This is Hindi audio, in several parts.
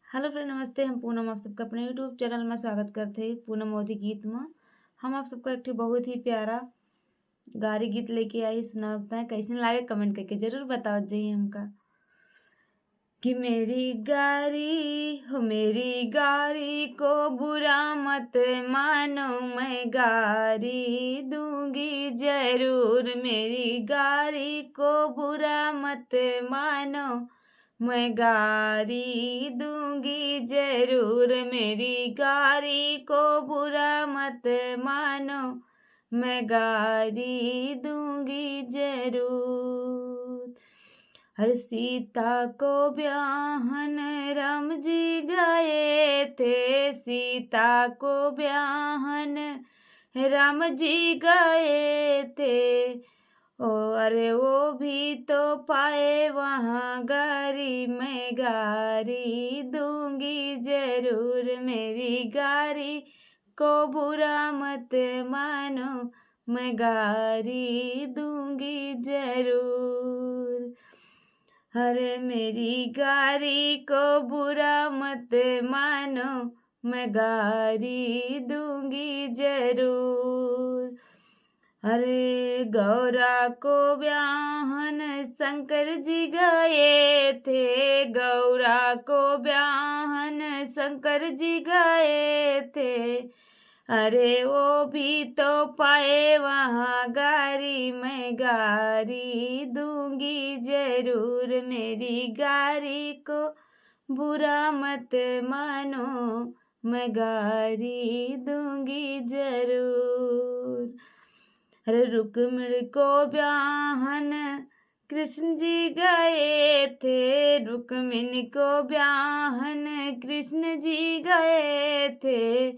हेलो फ्रेंड, नमस्ते। हम पूनम आप सबका अपने यूट्यूब चैनल में स्वागत करते हैं। पूनम मोदी गीत में हम आप सबको एक ठे बहुत ही प्यारा गारी गीत लेके आई। सुनाता है, कैसे लागे कमेंट करके जरूर बताओ जाइए हमका। कि मेरी गारी को बुरा मत मानो, मैं गारी दूंगी जरूर। मेरी गारी को बुरा मत मानो, मैं गारी दूंगी जरूर। मेरी गारी को बुरा मत मानो, मैं गारी दूंगी जरूर। हर सीता को ब्याहन राम जी गए थे, सीता को ब्याहन राम जी गए थे। ओ अरे वो भी तो पाए वहाँ गारी, मैं गारी दूंगी जरूर। मेरी गारी को बुरा मत मानो, मैं गारी दूंगी जरूर। अरे मेरी गारी को बुरा मत मानो, मैं गारी दूंगी जरूर। अरे गौरा को ब्याहन शंकर जी गए थे, गौरा को ब्याहन शंकर जी गए थे। अरे वो भी तो पाए वहाँ गारी, मैं गारी दूंगी जरूर। मेरी गारी को बुरा मत मानो, मैं गारी दूंगी जरूर। अरे रुक्मिणी को ब्याहन कृष्ण जी गए थे, रुक्मिणी को ब्याहन कृष्ण जी गए थे।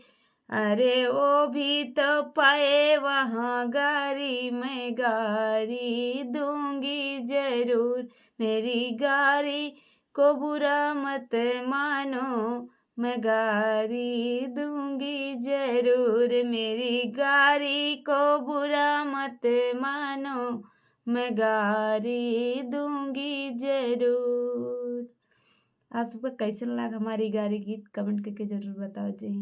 अरे वो भी तो पाए वहाँ गारी, मैं गारी दूंगी जरूर। मेरी गारी को बुरा मत मानो, मैं गारी दूंगी जरूर। मेरी गारी को बुरा मत मानो, मैं गारी दूंगी जरूर। आप सबको कैसा लगा हमारी गारी गीत कमेंट करके जरूर बताओ जी।